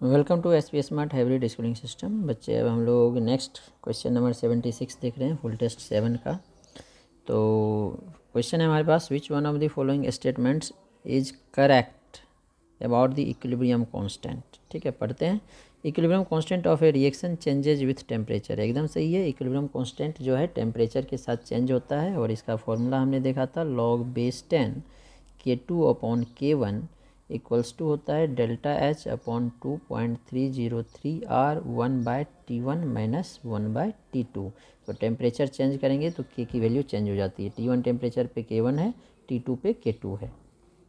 Welcome to S P smart hybrid schooling system. बच्चे, अब हम लोग नेक्स्ट क्वेश्चन नंबर 76 देख रहे हैं, फुल टेस्ट 7 का। तो क्वेश्चन है हमारे पास, which one of the following statements is correct about the equilibrium constant. ठीक है, पढ़ते हैं। Equilibrium constant of a reaction changes with temperature. एकदम सही है। इक्विलिब्रियम कांस्टेंट जो है टेम्परेचर के साथ चेंज होता है, और इसका फॉर्मूला हमने देखा था log base 10 K2/K1 equals to होता है delta H upon 2.303 R 1/T1 minus 1/T2। तो टेम्परेचर चेंज करेंगे तो के की वैल्यू चेंज हो जाती है। T1 टेम्परेचर पे K1 है, T2 पे K2 है,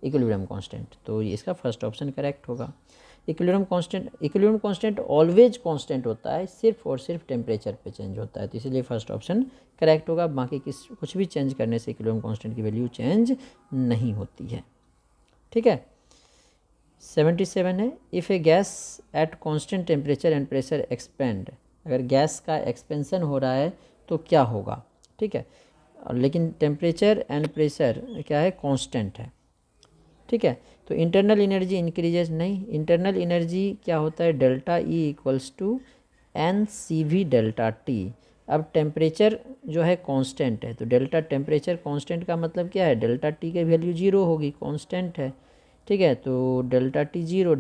इक्विलिब्रियम कांस्टेंट। तो ये इसका फर्स्ट ऑप्शन करेक्ट होगा। इक्विलिब्रियम कांस्टेंट ऑलवेज कांस्टेंट होता है, सिर्फ और सिर्फ टेम्परेचर पे चेंज होता है, तो इसीलिए फर्स्ट ऑप्शन करेक्ट होगा। बाकी कुछ भी चेंज करने से इक्विलिब्रियम कांस्टेंट की वैल्यू चेंज नहीं होती है। ठीक है। 77 है, if A gas at constant temperature and pressure expand. अगर गैस का एक्सपेंशन हो रहा है तो क्या होगा। ठीक है, लेकिन टेम्परेचर एंड प्रेशर क्या है, कांस्टेंट है। ठीक है, तो इंटरनल एनर्जी इंक्रीजेज नहीं। इंटरनल एनर्जी क्या होता है, delta E equals to N C V delta T. अब टेम्परेचर जो है कांस्टेंट है, तो डेल्टा टेम्परेचर कांस्टेंट का मतलब क्या है, डेल्टा टी की वैल्यू जीरो होगी, कांस्टेंट है। ठीक है, तो डेल्टा टी जीरो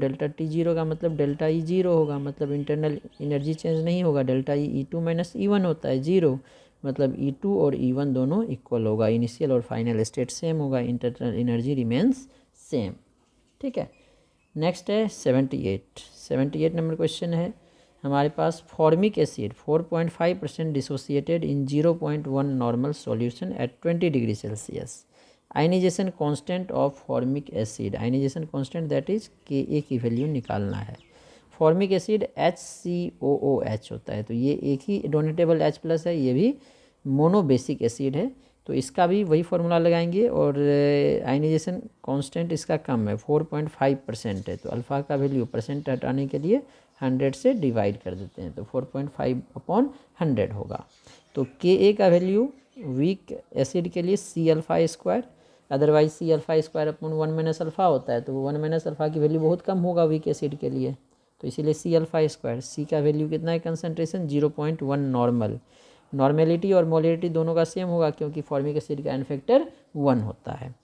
का मतलब डेल्टा ई जीरो होगा, मतलब इंटरनल एनर्जी चेंज नहीं होगा। Delta e two minus e one होता है, जीरो, मतलब ई टू और ई वन दोनों इक्वल होगा। इनिशियल और फाइनल स्टेट सेम होगा, इंटरनल एनर्जी रिमेंस सेम। ठीक है, नेक्स्ट है 78 नंबर क्वेश्चन है हमारे पास। Formic acid 4.5% dissociated in 0.1 normal solution at 20 degree Celsius. Ionization constant of formic acid, ionization constant that is k a की value निकालना है। फॉर्मिक एसिड HCOOH होता है, तो ये एक ही डोनेटेबल H प्लस है, ये भी मोनोबेसिक एसिड है, तो इसका भी वही फॉर्मूला लगाएंगे। और आयनाइजेशन कांस्टेंट इसका कम है, 4.5% है, तो अल्फ़ा का वैल्यू परसेंट हटाने के लिए 100 से डिवाइड कर देते हैं, तो 4.5/100 होगा। तो के ए का वैल्यू वीक एसिड के लिए C∝², otherwise C∝² /1 minus alpha होता है, तो 1 माइनस अल्फ़ा की वैल्यू बहुत कम होगा वीक एसिड के लिए, तो इसीलिए C∝²। सी का वैल्यू कितना है, कंसनट्रेशन 0.1 नॉर्मल। नॉर्मेलिटी और मोलिटी दोनों का सेम होगा, क्योंकि फॉर्मिक एसिड का एन फैक्टर 1 होता है।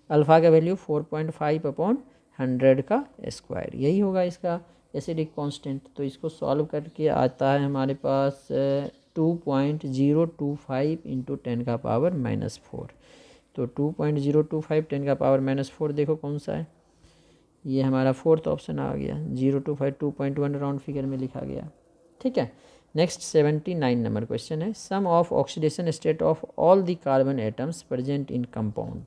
अल्फ़ा का वैल्यू 4.5/100 का स्क्वायर, यही होगा इसका एसिडिक कांस्टेंट। तो इसको सॉल्व करके आता है हमारे पास 2.025 इंटू 10⁻⁻4। तो 2.025 10⁻⁻4 देखो कौन सा है, ये हमारा फोर्थ ऑप्शन आ गया। 025 2.1 राउंड फिगर में लिखा गया। ठीक है, नेक्स्ट 79 नंबर क्वेश्चन है। Sum of oxidation state of all the carbon atoms present in compound.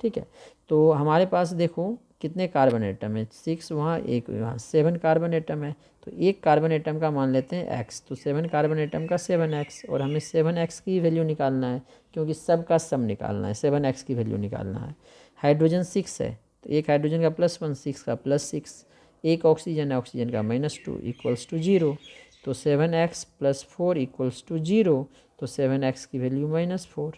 ठीक है, तो हमारे पास देखो कितने कार्बन एटम है, 6 वहाँ, एक वहाँ, 7 कार्बन एटम है। तो एक कार्बन एटम का मान लेते हैं x, तो 7 कार्बन एटम का 7x, और हमें 7x की वैल्यू निकालना है, क्योंकि सब का सम निकालना है, 7x की वैल्यू निकालना है। हाइड्रोजन 6 है, तो एक हाइड्रोजन का +1, 6 का +6, एक ऑक्सीजन है, ऑक्सीजन का -2 इक्वल्स टू 0, तो 7x + 4 इक्वल्स टू 0, तो 7x की वैल्यू -4।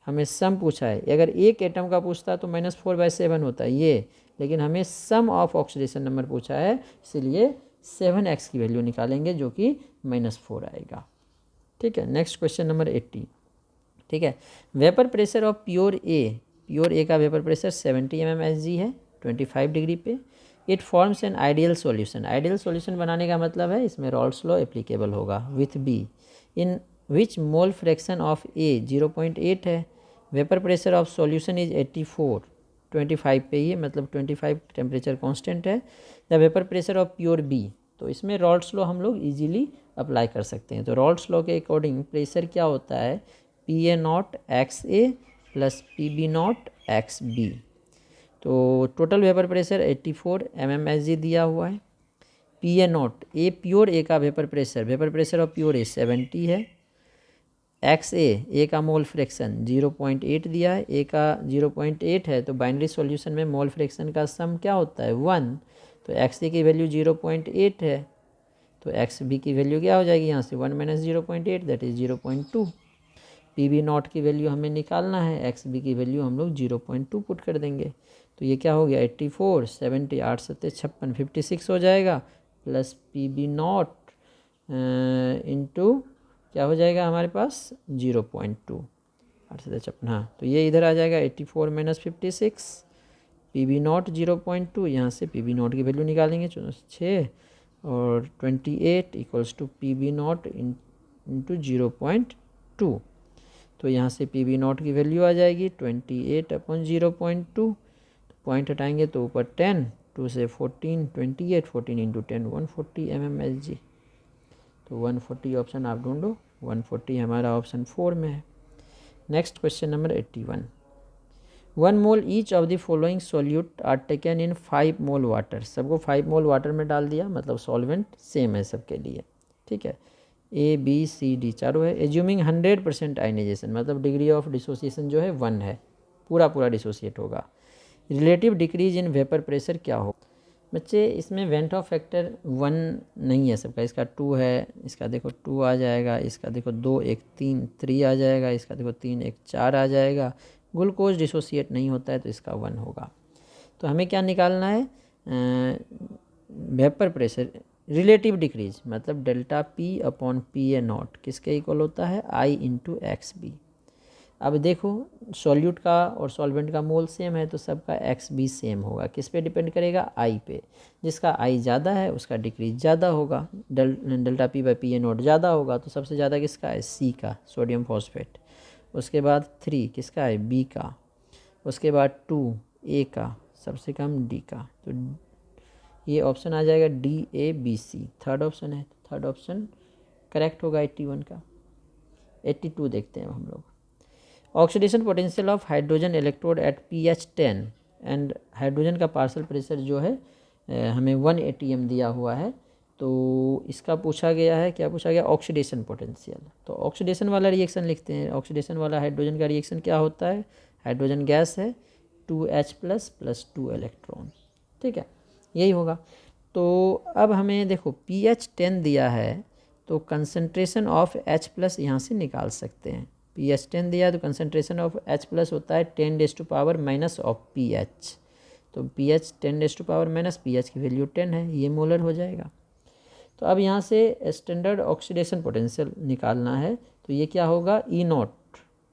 हमें सम पूछा है, अगर एक एटम का पूछता तो -4/7 होता है ये, लेकिन हमें सम ऑफ ऑक्सीडेशन नंबर पूछा है, इसलिए 7x की वैल्यू निकालेंगे, जो कि -4 आएगा। ठीक है, नेक्स्ट क्वेश्चन नंबर 80। ठीक है, vapour pressure of pure a का वेपर प्रेशर 70 mmHg है 25 डिग्री पे। It forms an ideal solution. Ideal solution बनाने का मतलब है इसमें रॉल्स लॉ एप्लीकेबल होगा with b, in which mole fraction of a 0.8 है। Vapour pressure of solution is 84, 25 पे ही है, मतलब 25 टेम्परेचर कांस्टेंट है। The vapour pressure of pure b, तो इसमें रॉल्स लॉ हम लोग इजीली अप्लाई कर सकते हैं। तो रॉल्स लॉ के अकॉर्डिंग प्रेशर क्या होता है, PA0XA + PB0XB। तो टोटल वेपर प्रेशर 84 mmHg दिया हुआ है। PA0 ए प्योर ए का वेपर प्रेशर ऑफ प्योर ए 70 है। XA ए का मोल फ्रैक्शन 0.8 दिया है, ए का 0.8 है, तो बाइनरी सॉल्यूशन में मोल फ्रैक्शन का सम क्या होता है, 1, तो XA की वैल्यू 0.8 है, तो XB की वैल्यू क्या हो जाएगी यहाँ से, 1 - 0.8 दैट इज़ 0.2। PB0 की वैल्यू हमें निकालना है, XB की वैल्यू हम लोग 0.2 पुट कर देंगे, तो ये क्या हो गया 84, 70, 8 7 56 56 हो जाएगा, plus P B not into क्या हो जाएगा हमारे पास 0.2 8 हाँ, तो ये इधर आ जाएगा 84 माइनस 56 पी बी नॉट 0.2, यहाँ से पी बी नॉट की वैल्यू निकालेंगे 6 और 28 equals to P B not into 0.2। तो यहाँ से पी बी नॉट की वैल्यू आ जाएगी 28/0.2, पॉइंट हटाएंगे तो ऊपर 10, 2 से 14, 28, 14 इंटू 10 140 mmHg। तो 140 ऑप्शन आप ढूंढो, 140 हमारा ऑप्शन 4 में है। Next question number 81। 1 mole each of the following solute are taken in 5 mole water. सबको 5 मोल वाटर में डाल दिया, मतलब सॉल्वेंट सेम है सबके लिए, ठीक है। ए बी सी डी चारों है। एज्यूमिंग 100% आयनाइजेशन, मतलब डिग्री ऑफ डिसोसिएशन जो है 1 है, पूरा डिसोसिएट होगा। Relative decrease in vapour pressure क्या हो बच्चे, इसमें वेंट ऑफ फैक्टर 1 नहीं है सबका, इसका 2 है, इसका देखो 2 आ जाएगा, इसका देखो 2 1 3 आ जाएगा, इसका देखो 3 1 4 आ जाएगा। ग्लूकोज डिसोसिएट नहीं होता है तो इसका 1 होगा। तो हमें क्या निकालना है, वेपर प्रेशर रिलेटिव डिक्रीज, मतलब delta P upon P A not किसके इक्वल होता है, आई इंटू एक्स बी। अब देखो सॉल्यूट का और सॉल्वेंट का मोल सेम है तो सबका एक्स भी सेम होगा। किस पे डिपेंड करेगा, आई पे। जिसका आई ज़्यादा है उसका डिक्रीज ज़्यादा होगा, delta P by P A not ज़्यादा होगा, तो सबसे ज़्यादा किसका है, सी का, सोडियम फॉस्फेट। उसके बाद 3 किसका है, बी का। उसके बाद 2 ए का, सबसे कम डी का। तो ये ऑप्शन आ जाएगा D A B C, third option है। थर्ड ऑप्शन करेक्ट होगा 81 का। 82 देखते हैं हम लोग। Oxidation potential of hydrogen electrode at pH 10 and hydrogen का पार्शियल प्रेशर जो है हमें 1 atm दिया हुआ है। तो इसका पूछा गया है, क्या पूछा गया, ऑक्सीडेशन पोटेंशियल। तो ऑक्सीडेशन वाला रिएक्शन लिखते हैं। ऑक्सीडेशन वाला हाइड्रोजन का रिएक्शन क्या होता है, हाइड्रोजन गैस है 2H प्लस 2 इलेक्ट्रॉन, ठीक है, यही होगा। तो अब हमें देखो pH 10 दिया है तो कंसनट्रेशन ऑफ H प्लस यहाँ से निकाल सकते हैं। pH 10 दिया तो कंसनट्रेशन ऑफ H प्लस होता है 10⁻⁻ ऑफ pH। तो pH 10⁻⁻, pH की वैल्यू 10 है, ये मोलर हो जाएगा। तो अब यहाँ से स्टैंडर्ड ऑक्सीडेशन पोटेंशियल निकालना है, तो ये क्या होगा, ई नॉट,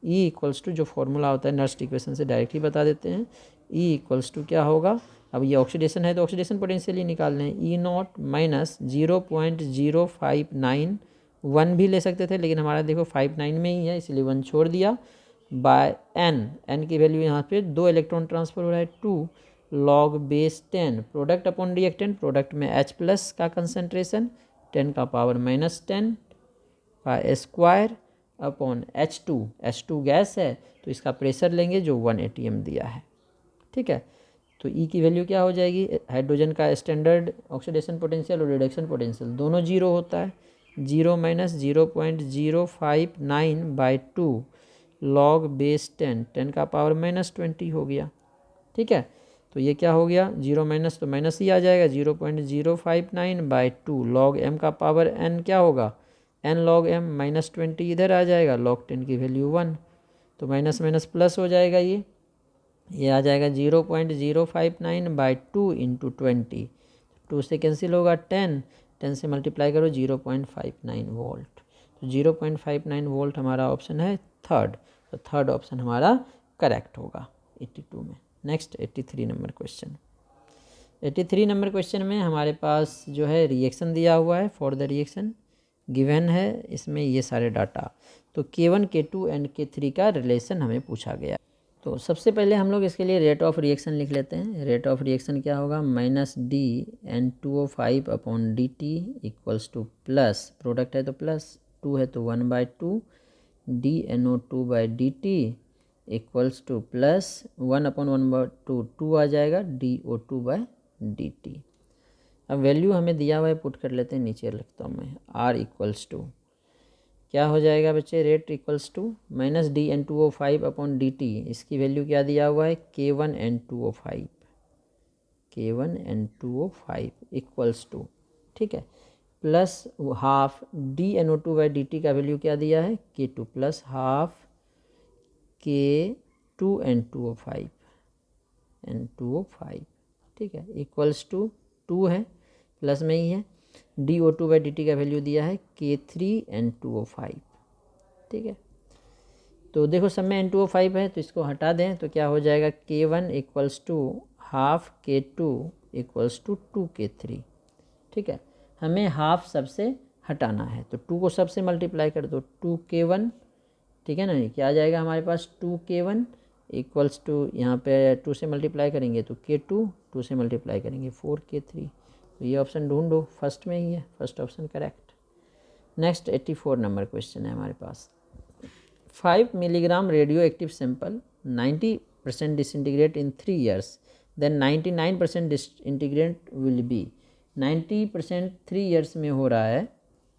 ई इक्वल्स टू जो फॉर्मूला होता है नर्स्ट इक्वेशन से डायरेक्टली बता देते हैं। ई इक्वल्स टू क्या होगा, अब ये ऑक्सीडेशन है तो ऑक्सीडेशन पोटेंशियल ही निकालने हैं। ई नॉट माइनस 0.059, 1 भी ले सकते थे लेकिन हमारा देखो 59 में ही है इसलिए 1 छोड़ दिया, बाय एन की वैल्यू यहाँ पे 2 इलेक्ट्रॉन ट्रांसफर हो रहा है 2 log base 10 product upon reactant, product में H प्लस का कंसनट्रेशन 10 का पावर -10 का स्क्वायर अपॉन H2 गैस है तो इसका प्रेशर लेंगे जो 1 atm दिया है, ठीक है। तो E की वैल्यू क्या हो जाएगी, हाइड्रोजन का स्टैंडर्ड ऑक्सीडेशन पोटेंशियल और रिडक्शन पोटेंशियल दोनों जीरो होता है, 0 माइनस 0.059/2 लॉग बेस 10 का पावर -20 हो गया, ठीक है। तो ये क्या हो गया, 0 माइनस तो माइनस ही आ जाएगा, 0.059/2 लॉग m का पावर n क्या होगा, n लॉग m -20 इधर आ जाएगा, लॉग 10 की वैल्यू 1, तो माइनस माइनस प्लस हो जाएगा, ये आ जाएगा 0.059/2 इंटू 20, 2 से कैंसिल होगा 10 से मल्टीप्लाई करो 0.59 वोल्ट। तो 0.59 वोल्ट हमारा ऑप्शन है थर्ड, तो थर्ड ऑप्शन हमारा करेक्ट होगा 82 में। Next 83 number question. 83 number question में हमारे पास जो है रिएक्शन दिया हुआ है, फॉर द रिएक्शन गिवन है इसमें ये सारे डाटा। तो K1 K2 एंड K3 का रिलेशन हमें पूछा गया। तो सबसे पहले हम लोग इसके लिए रेट ऑफ रिएक्शन लिख लेते हैं। रेट ऑफ रिएक्शन क्या होगा, -dN2O5/dt equals two plus, product है तो प्लस, 2 है तो 1/2 dNO2/dt इक्वल्स टू प्लस 1/1/2 2 आ जाएगा DO2/dt। अब वैल्यू हमें दिया हुआ है, पुट कर लेते हैं, नीचे लिखता हूँ मैं, R इक्वल्स टू क्या हो जाएगा बच्चे, रेट इक्वल्स टू -dN2O5/dt, इसकी वैल्यू क्या दिया हुआ है, K1N2O5 इक्वल्स टू, ठीक है, प्लस हाफ dNO2/dt का वैल्यू क्या दिया है, K2 प्लस हाफ K2N2O5, ठीक है, इक्वल्स टू 2 है, प्लस में ही है। DO2/dt का वैल्यू दिया है K3N2O5, ठीक है। तो देखो सब में N2O5 है तो इसको हटा दें तो क्या हो जाएगा, K1 equals to half K2 equals to 2K3, ठीक है। हमें हाफ सबसे हटाना है तो 2 को सबसे मल्टीप्लाई कर दो, 2K1, ठीक है ना। क्या आ जाएगा हमारे पास, 2K1 इक्वल्स टू, यहाँ पे 2 से मल्टीप्लाई करेंगे तो K2, 2 से मल्टीप्लाई करेंगे 4K3। तो ये ऑप्शन ढूंढो, फर्स्ट में ही है, first option correct. Next 84 number question है हमारे पास। 5 milligram radioactive sample 90% disintegrate in 3 years, then 99% disintegrate will be। 90% 3 years में हो रहा है,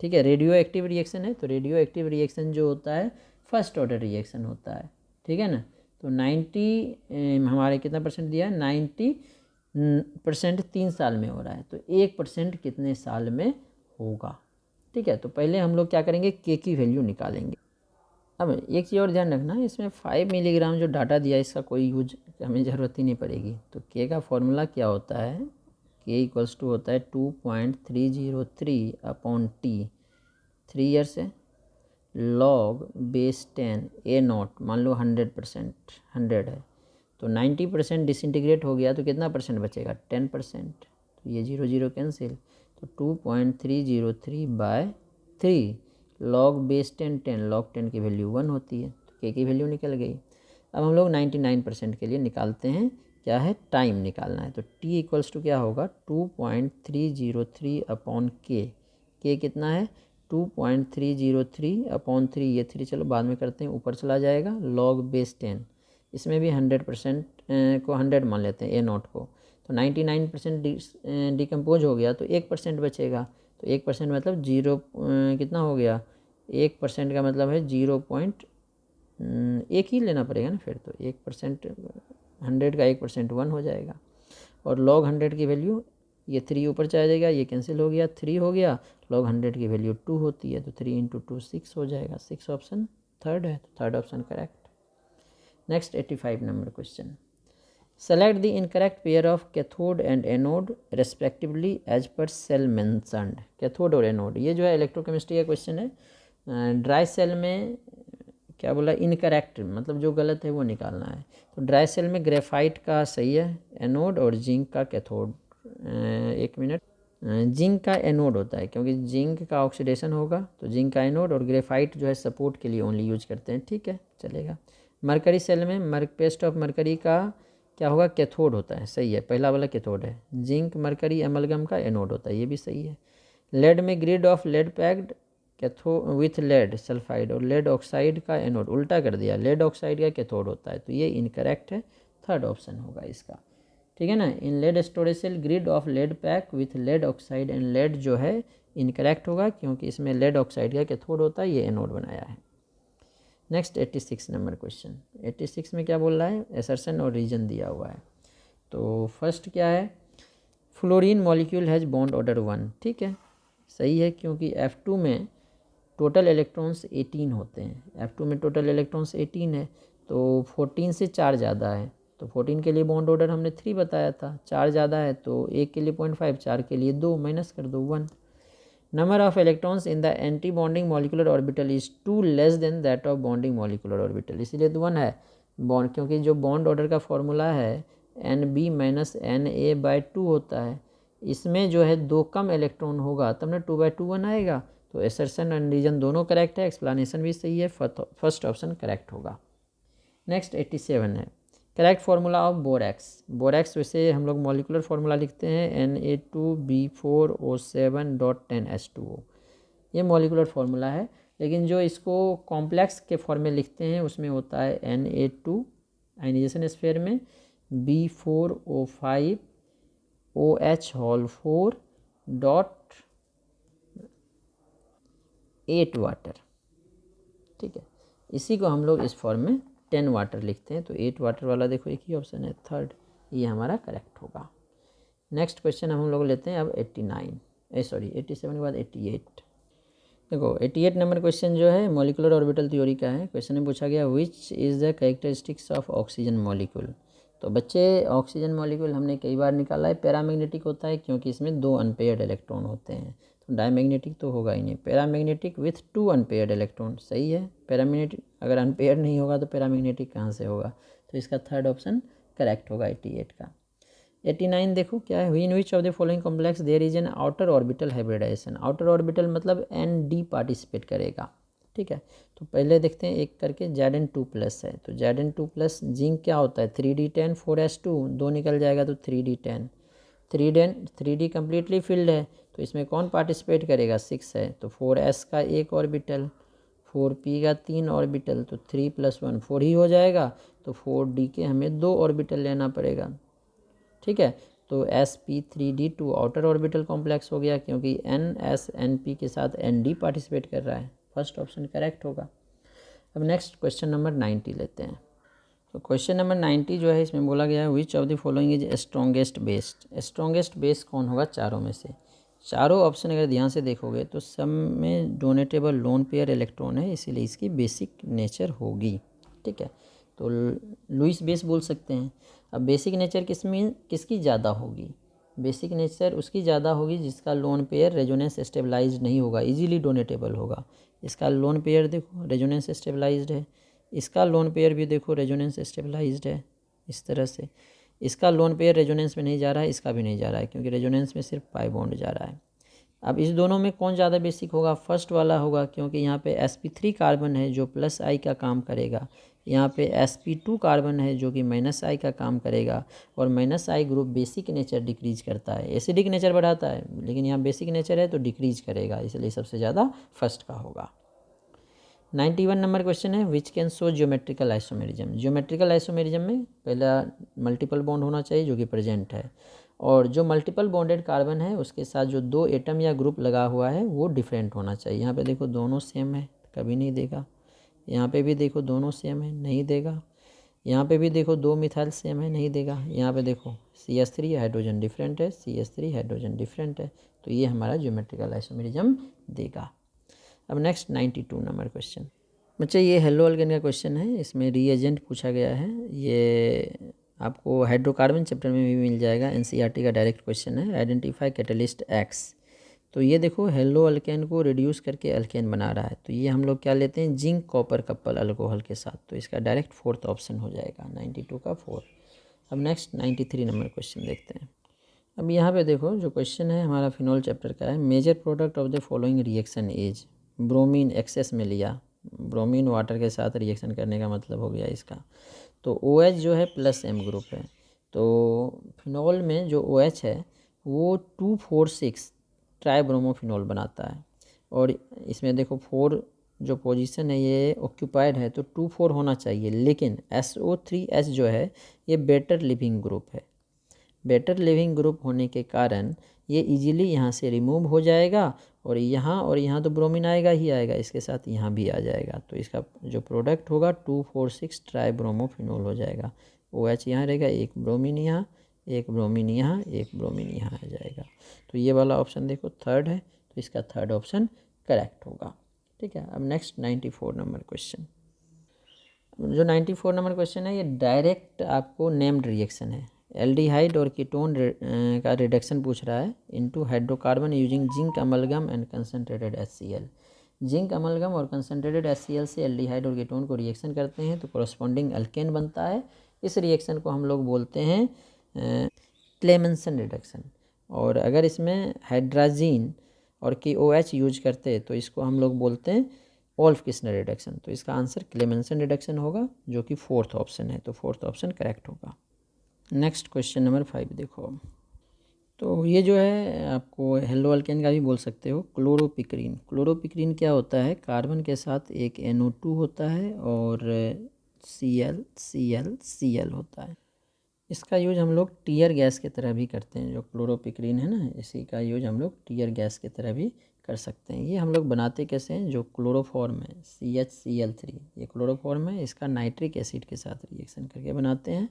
ठीक है। रेडियो एक्टिव रिएक्शन है तो रेडियो एक्टिव रिएक्शन जो होता है फर्स्ट ऑर्डर रिएक्शन होता है, ठीक है ना। तो 90 हमारे कितना परसेंट दिया है, 90% 3 साल में हो रहा है तो 1% कितने साल में होगा, ठीक है। तो पहले हम लोग क्या करेंगे, के की वैल्यू निकालेंगे। अब एक चीज़ और ध्यान रखना, इसमें 5 मिलीग्राम जो डाटा दिया इसका कोई यूज हमें ज़रूरत ही नहीं पड़ेगी। तो के का फॉर्मूला क्या होता है, के इक्वल्स टू होता है 2.303/T 3 ईयर्स है, log बेस 10 A0, मान लो 100%, 100 है तो 90% डिसइंटीग्रेट हो गया तो कितना परसेंट बचेगा, 10%। तो ये 0 0 कैंसिल, तो 2.303/3 log बेस 10 10, log 10 की वैल्यू 1 होती है तो के की वैल्यू निकल गई। अब हम लोग 99% के लिए निकालते हैं, क्या है, टाइम निकालना है। तो t इक्वल्स टू क्या होगा, 2.303/K, के कितना है 2.303/3, ये 3 चलो बाद में करते हैं, ऊपर चला जाएगा, log बेस 10, इसमें भी 100% को 100 मान लेते हैं A0 को, तो 99% डिकम्पोज हो गया तो 1% बचेगा। तो 1% मतलब 0 कितना हो गया, 1% का मतलब है 0.1 ही लेना पड़ेगा ना फिर, तो 1%, 100 का 1% 1 हो जाएगा। और log 100 की वैल्यू, ये 3 ऊपर चला जाएगा, ये कैंसिल हो गया, 3 हो गया, log 100 की वैल्यू 2 होती है तो 3 × 2 6 हो जाएगा, 6 ऑप्शन थर्ड है, तो third option correct. Next 85 number question. Select the incorrect pair of cathode and anode respectively as per cell mentioned. Cathode और एनोड, ये जो है इलेक्ट्रोकेमिस्ट्री का क्वेश्चन है। ड्राई सेल में क्या बोला, इनकरेक्ट मतलब जो गलत है वो निकालना है। तो ड्राई सेल में ग्रेफाइट का सही है एनोड और जिंक का कैथोड। एक मिनट, जिंक का एनोड होता है क्योंकि जिंक का ऑक्सीडेशन होगा, तो जिंक का एनोड, और ग्रेफाइट जो है सपोर्ट के लिए ओनली यूज करते हैं, ठीक है, चलेगा। मरकरी सेल में पेस्ट ऑफ मरकरी का क्या होगा, कैथोड होता है, सही है, पहला वाला कैथोड है। जिंक मरकरी एमलगम का एनोड होता है, ये भी सही है। लेड में grid of lead packed cathode with lead sulphide, और लेड ऑक्साइड का एनोड, उल्टा कर दिया, लेड ऑक्साइड का कैथोड होता है, तो ये इनकरेक्ट है, थर्ड ऑप्शन होगा इसका, ठीक है ना। In lead storage cell grid of lead pack with lead oxide and lead जो है इनकरेक्ट होगा क्योंकि इसमें लेड ऑक्साइड का कैथोड होता है, ये एनोड बनाया है। Next 86 number question. 86 में क्या बोल रहा है, एसर्शन और रीजन दिया हुआ है। तो फर्स्ट क्या है, fluorine molecule has bond order 1, ठीक है, सही है क्योंकि F2 में टोटल इलेक्ट्रॉन्स 18 होते हैं, F2 में टोटल इलेक्ट्रॉन्स 18 है तो 14 से 4 ज़्यादा है, तो 14 के लिए बॉन्ड ऑर्डर हमने 3 बताया था, 4 ज़्यादा है तो 1 के लिए 0.5, 4 के लिए 2, माइनस कर दो 1। Number of electrons in the anti bonding molecular orbital is 2 less than that of bonding molecular orbital, इसीलिए तो 1 है बॉन्ड, क्योंकि जो बॉन्ड ऑर्डर का फॉर्मूला है NB - NA/2 होता है, इसमें जो है 2 कम इलेक्ट्रॉन होगा तब ना 2/2 1 आएगा। तो एसर्शन एंड रीजन दोनों करेक्ट है, एक्सप्लेनेशन भी सही है, फर्स्ट ऑप्शन करेक्ट होगा। नेक्स्ट 87 है, correct formula of borax. Borax वैसे हम लोग मॉलिकुलर फार्मूला लिखते हैं Na2B4O7.10H2O, ये मॉलिकुलर फार्मूला है, लेकिन जो इसको कॉम्प्लेक्स के फॉर्म में लिखते हैं उसमें होता है Na2 आयनाइजेशन स्फीयर में B4O5OH(8 वाटर, ठीक है, इसी को हम लोग इस फॉर्म में 10 वाटर लिखते हैं, तो 8 वाटर वाला देखो एक ही ऑप्शन है, थर्ड, ये हमारा करेक्ट होगा। नेक्स्ट क्वेश्चन हम लोग लेते हैं अब 87 के बाद 88। देखो 88 नंबर क्वेश्चन जो है मॉलिकुलर ऑर्बिटल थ्योरी का है। क्वेश्चन में पूछा गया which is the characteristics of oxygen molecule. तो बच्चे ऑक्सीजन मॉलिक्यूल हमने कई बार निकाला है, पैरामैग्नेटिक होता है क्योंकि इसमें 2 अनपेयर्ड इलेक्ट्रॉन होते हैं। तो डायमैग्नेटिक तो होगा ही नहीं, पैरामैग्नेटिक विथ 2 अनपेयर्ड इलेक्ट्रॉन सही है। पैरामैग्नेटिक अगर अनपेयर्ड नहीं होगा तो पैरामैग्नेटिक कहाँ से होगा, तो इसका थर्ड ऑप्शन करेक्ट होगा 88 का। 89 देखो क्या है, in which of the following complex there is an outer orbital hybridization. Outer orbital मतलब ND पार्टिसिपेट करेगा, ठीक है। तो पहले देखते हैं एक करके, Zn2+ है, तो Zn2+ जिंक क्या होता है 3d10 4s2, 2 निकल जाएगा तो 3d10, 3d कम्प्लीटली फिल्ड है, तो इसमें कौन पार्टिसिपेट करेगा 6 है, तो 4s का एक ऑर्बिटल, 4p का 3 ऑर्बिटल, तो 3 + 1 4 ही हो जाएगा, तो 4d के हमें 2 ऑर्बिटल लेना पड़ेगा, ठीक है। तो sp3d2 आउटर ऑर्बिटल कॉम्प्लेक्स हो गया क्योंकि NsNp के साथ Nd पार्टिसिपेट कर रहा है, फर्स्ट ऑप्शन करेक्ट होगा। अब नेक्स्ट क्वेश्चन नंबर 90 लेते हैं। तो क्वेश्चन नंबर 90 जो है इसमें बोला गया है विच of the following is strongest base. Strongest base कौन होगा चारों में से, चारों ऑप्शन अगर ध्यान से देखोगे तो सब में डोनेटेबल लोन पेयर इलेक्ट्रॉन है, इसीलिए इसकी बेसिक नेचर होगी, ठीक है। तो लुईस बेस बोल सकते हैं। अब बेसिक नेचर किसकी ज़्यादा होगी, बेसिक नेचर उसकी ज़्यादा होगी जिसका लोन पेयर रेजोनेंस स्टेबलाइज्ड नहीं होगा, इजीली डोनेटेबल होगा। इसका लोन पेयर देखो रेजोनेंस स्टेबलाइज्ड है, इसका लोन पेयर भी देखो रेजोनेंस स्टेबलाइज्ड है, इस तरह से। इसका लोन पेयर रेजोनेंस में नहीं जा रहा है, इसका भी नहीं जा रहा है क्योंकि रेजोनेंस में सिर्फ पाई बॉन्ड जा रहा है। अब इस दोनों में कौन ज़्यादा बेसिक होगा, फर्स्ट वाला होगा क्योंकि यहाँ पे sp3 कार्बन है जो +I का काम करेगा, यहाँ पे sp2 कार्बन है जो कि -I का काम करेगा, और -I group basic nature decrease करता है, एसिडिक नेचर बढ़ाता है, लेकिन यहाँ बेसिक नेचर है तो डिक्रीज करेगा, इसलिए सबसे ज़्यादा फर्स्ट का होगा। 91 नंबर क्वेश्चन है which can show geometrical isomerism. Geometrical isomerism में पहला मल्टीपल बॉन्ड होना चाहिए जो कि प्रेजेंट है, और जो मल्टीपल बॉन्डेड कार्बन है उसके साथ जो 2 एटम या ग्रुप लगा हुआ है वो डिफरेंट होना चाहिए। यहाँ पे देखो दोनों सेम है, कभी नहीं देगा, यहाँ पे भी देखो दोनों सेम है, नहीं देगा, यहाँ पे भी देखो 2 मिथाइल सेम है, नहीं देगा, यहाँ पे देखो CH3 हाइड्रोजन डिफरेंट है, CH3 हाइड्रोजन डिफरेंट है, तो ये हमारा ज्योमेट्रिकल आइसोमेरिज्म देगा। अब नेक्स्ट 92 नंबर क्वेश्चन, बच्चे ये हेलो अल्केन का क्वेश्चन है, इसमें रीएजेंट पूछा गया है, ये आपको हाइड्रोकार्बन चैप्टर में भी मिल जाएगा, NCERT का डायरेक्ट क्वेश्चन है। आइडेंटिफाई कैटलिस्ट X, तो ये देखो हेलो अल्केन को रिड्यूस करके अल्केन बना रहा है, तो ये हम लोग क्या लेते हैं जिंक कॉपर कपल अल्कोहल के साथ, तो इसका डायरेक्ट फोर्थ ऑप्शन हो जाएगा 92 का 4। अब नेक्स्ट 93 नंबर क्वेश्चन देखते हैं। अब यहाँ पे देखो जो क्वेश्चन है हमारा फिनॉल चैप्टर का है, major product of the following reaction is, bromine excess में लिया, ब्रोमीन वाटर के साथ रिएक्शन करने का मतलब हो गया इसका, तो OH जो है +M ग्रुप है, तो फिनॉल में जो OH है वो 2,4,6 ट्राइब्रोमोफिनॉल बनाता है, और इसमें देखो 4 जो पोजीशन है ये ऑक्यूपाइड है तो 2,4 होना चाहिए, लेकिन SO3H जो है ये बेटर लिविंग ग्रुप है, बेटर लिविंग ग्रुप होने के कारण ये इजीली यहाँ से रिमूव हो जाएगा, और यहाँ तो ब्रोमीन आएगा ही आएगा, इसके साथ यहाँ भी आ जाएगा, तो इसका जो प्रोडक्ट होगा 2,4,6 ट्राइब्रोमोफिनॉल हो जाएगा। OH यहाँ रहेगा, एक ब्रोमीन यहाँ, एक ब्रोमीन यहाँ, एक ब्रोमीन यहाँ आ जाएगा, तो ये वाला ऑप्शन देखो थर्ड है, तो इसका थर्ड ऑप्शन करेक्ट होगा, ठीक है। अब नेक्स्ट 94 नंबर क्वेश्चन, जो 94 नंबर क्वेश्चन है ये डायरेक्ट आपको नेम्ड रिएक्शन है, एल्डिहाइड और कीटोन का रिडक्शन पूछ रहा है into hydrocarbon using zinc amalgam and concentrated HCl। Zinc amalgam और कंसनट्रेटेड HCl से एल्डिहाइड और कीटोन को रिएक्शन करते हैं तो कोरस्पॉन्डिंग अल्केन बनता है, इस रिएक्शन को हम लोग बोलते हैं क्लेमेंसन रिडक्शन, और अगर इसमें हाइड्राजीन और KOH यूज करते तो इसको हम लोग बोलते हैं वोल्फ किस्नर रिडक्शन, तो इसका आंसर क्लेमेंसन रिडक्शन होगा जो कि फोर्थ ऑप्शन है, तो फोर्थ ऑप्शन करेक्ट होगा। नेक्स्ट क्वेश्चन नंबर 5 देखो, तो ये जो है आपको हेलो अल्केन का भी बोल सकते हो, क्लोरोपिक्रीन। क्लोरोपिक्रीन क्या होता है, कार्बन के साथ एक NO2 होता है और Cl होता है, इसका यूज हम लोग टीयर गैस की तरह भी करते हैं, जो क्लोरोपिक्रीन है ना इसी का यूज हम लोग टीयर गैस की तरह भी कर सकते हैं। ये हम लोग बनाते कैसे हैं, जो क्लोरोफॉर्म है CHCl3, ये क्लोरोफॉर्म है, इसका नाइट्रिक एसिड के साथ रिएक्शन करके बनाते हैं,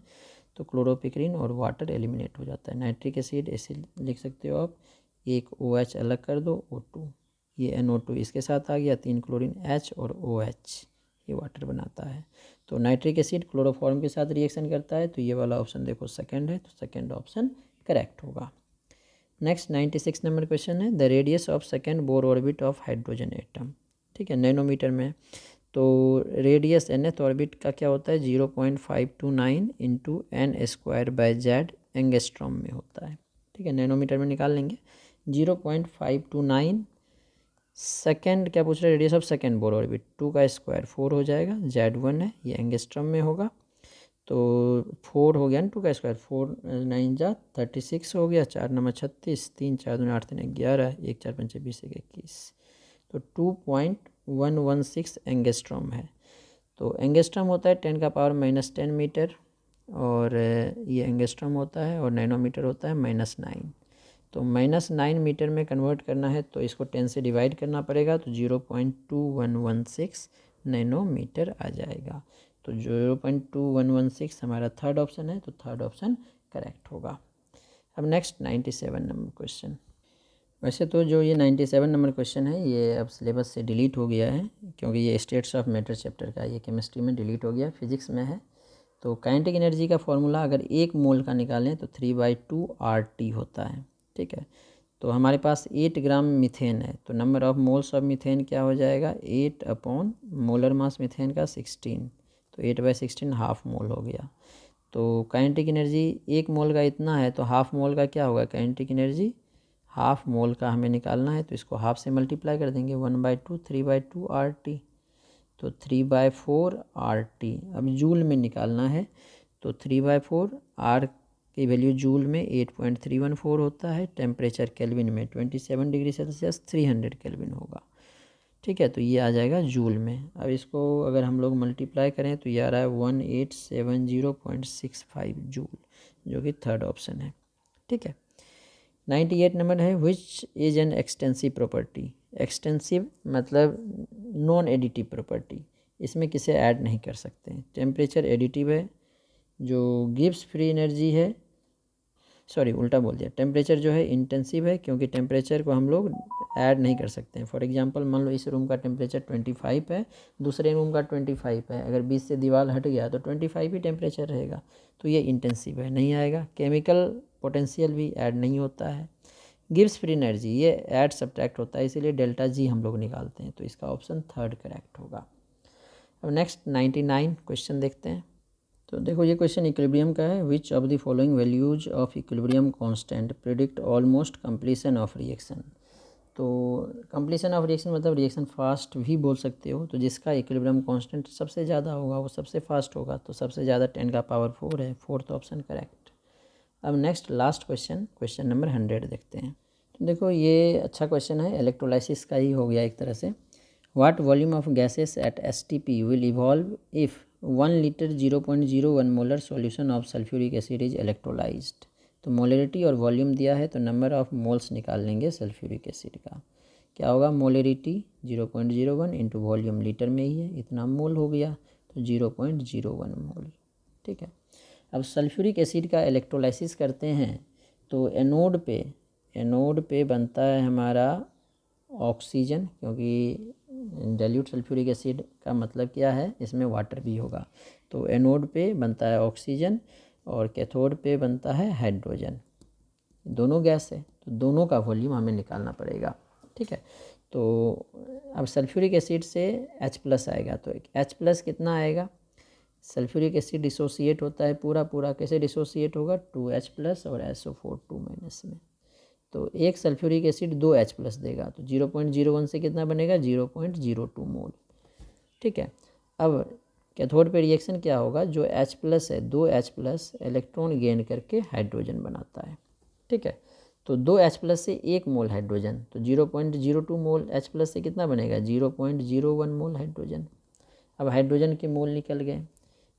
तो क्लोरोपिक्रीन और वाटर एलिमिनेट हो जाता है। नाइट्रिक एसिड लिख सकते हो आप, एक OH अलग कर दो O2, ये NO2 इसके साथ आ गया, 3 क्लोरीन H और OH, ये वाटर बनाता है, तो नाइट्रिक एसिड क्लोरोफॉर्म के साथ रिएक्शन करता है, तो ये वाला ऑप्शन देखो सेकंड है, तो सेकंड ऑप्शन करेक्ट होगा। नेक्स्ट 96 नंबर क्वेश्चन है, the radius of second Bohr orbit of hydrogen atom, ठीक है, नैनोमीटर में। तो रेडियस nth ऑर्बिट का क्या होता है 0.529 इंटू n²/z एंगस्ट्रॉम में होता है, ठीक है, नैनोमीटर में निकाल लेंगे। 0.529 सेकेंड क्या पूछ रहे हैं, radius of second Bohr orbit, 2 का स्क्वायर 4 हो जाएगा, Z1 है, ये एंगस्ट्रॉम में होगा। तो 4 हो गया ना, 2 का स्क्वायर, 4 9 जा 36 हो गया, 4 9 36, 3 4 2 8 3 11, 1 4 5 20 21, तो 2.116 एंगस्ट्रॉम है। तो एंगस्ट्रॉम होता है 10⁻⁻10 मीटर, और ये एंगस्ट्रॉम होता है, और नैनोमीटर होता है -9। तो -9 मीटर में कन्वर्ट करना है तो इसको 10 से डिवाइड करना पड़ेगा, तो 0.2116 नैनोमीटर आ जाएगा। तो 0.2116 हमारा थर्ड ऑप्शन है, तो थर्ड ऑप्शन करेक्ट होगा। अब नेक्स्ट 97 नंबर क्वेश्चन। वैसे तो जो ये 97 नंबर क्वेश्चन है ये अब सिलेबस से डिलीट हो गया है, क्योंकि ये स्टेट्स ऑफ मैटर चैप्टर का, ये केमिस्ट्री में डिलीट हो गया, फिजिक्स में है। तो काइनेटिक एनर्जी का फॉर्मूला अगर 1 मोल का निकालें तो 3/2 RT होता है, ठीक है। तो हमारे पास 8 ग्राम मीथेन है, तो number of moles of methane क्या हो जाएगा, 8 अपॉन मोलर मास मीथेन का 16, तो 8/16 हाफ मोल हो गया। तो काइनेटिक एनर्जी 1 मोल का इतना है, तो हाफ मोल का क्या होगा काइनेटिक एनर्जी, हाफ मोल का हमें निकालना है, तो इसको हाफ से मल्टीप्लाई कर देंगे, 1/2 3/2 RT, तो 3/4 RT। अब जूल में निकालना है, तो 3/4 R की वैल्यू जूल में 8.314 होता है, टेम्परेचर केल्विन में 27 डिग्री सेल्सियस 300 केल्विन होगा, ठीक है। तो ये आ जाएगा जूल में। अब इसको अगर हम लोग मल्टीप्लाई करें तो ये आ रहा है 1870.65 जूल, जो कि थर्ड ऑप्शन है, ठीक है। 98 नंबर है, which is an extensive property. Extensive मतलब नॉन एडिटिव प्रॉपर्टी, इसमें किसे ऐड नहीं कर सकते हैं। टेम्परेचर एडिटिव है, जो गिब्स फ्री एनर्जी है, सॉरी उल्टा बोल दिया, टेम्परेचर जो है इंटेंसिव है, क्योंकि टेम्परेचर को हम लोग ऐड नहीं कर सकते हैं। फॉर एग्जांपल मान लो इस रूम का टेम्परेचर 25 है, दूसरे रूम का 25 है, अगर बीच से दीवार हट गया तो 25 ही टेम्परेचर रहेगा, तो ये इंटेंसिव है, नहीं आएगा। केमिकल पोटेंशियल भी ऐड नहीं होता है। गिव्स फ्री एनर्जी ये ऐड सब्ट्रैक्ट होता है, इसीलिए डेल्टा जी हम लोग निकालते हैं, तो इसका ऑप्शन थर्ड करेक्ट होगा। अब नेक्स्ट 99 क्वेश्चन देखते हैं। तो देखो ये क्वेश्चन इक्विलिब्रियम का है, विच of the following values of equilibrium constant predict almost completion of reaction. तो कंप्लीशन ऑफ रिएक्शन मतलब रिएक्शन फास्ट भी बोल सकते हो, तो जिसका इक्विलिब्रियम कांस्टेंट सबसे ज़्यादा होगा वो सबसे फास्ट होगा, तो सबसे ज़्यादा 10⁻⁴ है, फोर्थ ऑप्शन करेक्ट। अब next last question, question number 100 देखते हैं। तो देखो ये अच्छा क्वेश्चन है, इलेक्ट्रोलाइसिस का ही हो गया एक तरह से। What volume of gases at STP will evolve if 1 litre 0.01 molar solution of sulphuric acid is electrolysed. तो मोलरिटी और वॉल्यूम दिया है, तो नंबर ऑफ मोल्स निकाल लेंगे सल्फ्यूरिक एसिड का। क्या होगा, मोलरिटी 0.01 इंटू वॉल्यूम, लीटर में ही है, इतना मोल हो गया, तो 0.01 मोल, ठीक है। अब सल्फ्यूरिक एसिड का इलेक्ट्रोलाइसिस करते हैं, तो एनोड पे बनता है हमारा ऑक्सीजन, क्योंकि डाइल्यूट सल्फ्यूरिक एसिड का मतलब क्या है, इसमें वाटर भी होगा। तो एनोड पे बनता है ऑक्सीजन और कैथोड पे बनता है हाइड्रोजन, दोनों गैस है, तो दोनों का वॉल्यूम हमें निकालना पड़ेगा, ठीक है। तो अब सल्फ्यूरिक एसिड से H+ आएगा, तो H+ कितना आएगा, सल्फ्यूरिक एसिड डिसोसिएट होता है पूरा कैसे डिसोसिएट होगा, 2H+ और SO4 2- में, तो एक सल्फ्यूरिक एसिड 2H+ देगा, तो 0.01 से कितना बनेगा 0.02 मोल, ठीक है। अब कैथोड पे रिएक्शन क्या होगा, जो H+ है 2H+ इलेक्ट्रॉन गेन करके हाइड्रोजन बनाता है, ठीक है। तो 2H+ से 1 मोल हाइड्रोजन, तो 0.02 मोल H+ से कितना बनेगा 0.01 मोल हाइड्रोजन। अब हाइड्रोजन के मोल निकल गए,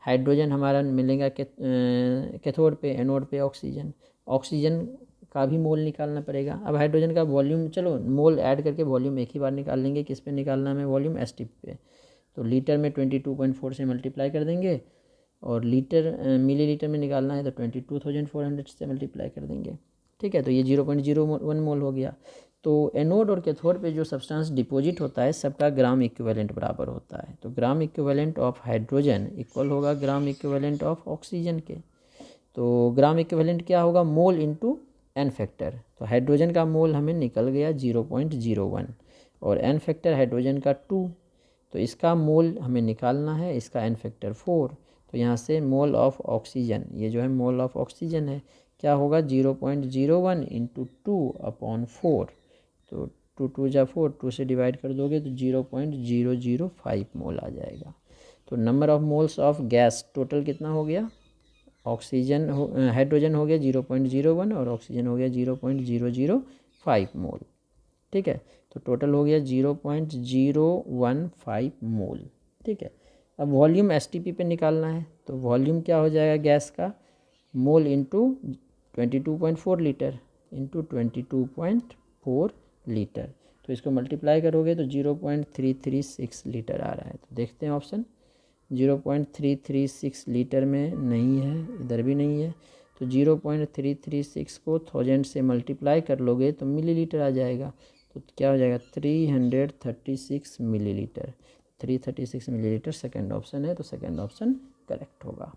हाइड्रोजन हमारा मिलेगा कैथोड पे, एनोड पे ऑक्सीजन का भी मोल निकालना पड़ेगा। अब हाइड्रोजन का वॉल्यूम, चलो मोल ऐड करके वॉल्यूम एक ही बार निकाल लेंगे, किस पे निकालना है वॉल्यूम, STP पे, तो लीटर में 22.4 से मल्टीप्लाई कर देंगे, और मिलीलीटर में निकालना है तो 22,400 से मल्टीप्लाई कर देंगे, ठीक है। तो ये 0.01 मोल हो गया। तो एनोड और कैथोड पे जो सब्सटेंस डिपॉजिट होता है सबका ग्राम इक्विवेलेंट बराबर होता है। तो gram equivalent of hydrogen equal होगा ग्राम इक्विवेलेंट ऑफ ऑक्सीजन के। तो ग्राम इक्विवेलेंट क्या होगा, मोल इंटू एन फैक्टर। तो हाइड्रोजन का मोल हमें निकल गया 0.01 और एन फैक्टर हाइड्रोजन का 2, तो इसका मोल हमें निकालना है, इसका एन फैक्टर 4। तो यहाँ से मोल ऑफ ऑक्सीजन, ये जो है मोल ऑफ ऑक्सीजन है, क्या होगा 0.01 इंटू 2/4। तो 2 जा 4, 2 से डिवाइड कर दोगे तो 0.005 मोल आ जाएगा। तो number of moles of gas total कितना हो गया, ऑक्सीजन हाइड्रोजन हो गया 0.01 और ऑक्सीजन हो गया 0.005 मोल। ठीक है, तो टोटल हो गया 0.015 मोल। ठीक है, अब वॉल्यूम एसटीपी पे निकालना है। तो वॉल्यूम क्या हो जाएगा गैस का, mole into 22.4 litre into 22.4 litre. तो इसको मल्टीप्लाई करोगे तो 0.336 लीटर आ रहा है। तो देखते हैं ऑप्शन, 0.336 लीटर में नहीं है, इधर भी नहीं है। तो 0.336 को 1000 से मल्टीप्लाई कर लोगे तो मिलीलीटर आ जाएगा। तो क्या हो जाएगा 336 मिलीलीटर। 336 मिलीलीटर सेकेंड ऑप्शन है, तो सेकेंड ऑप्शन करेक्ट होगा।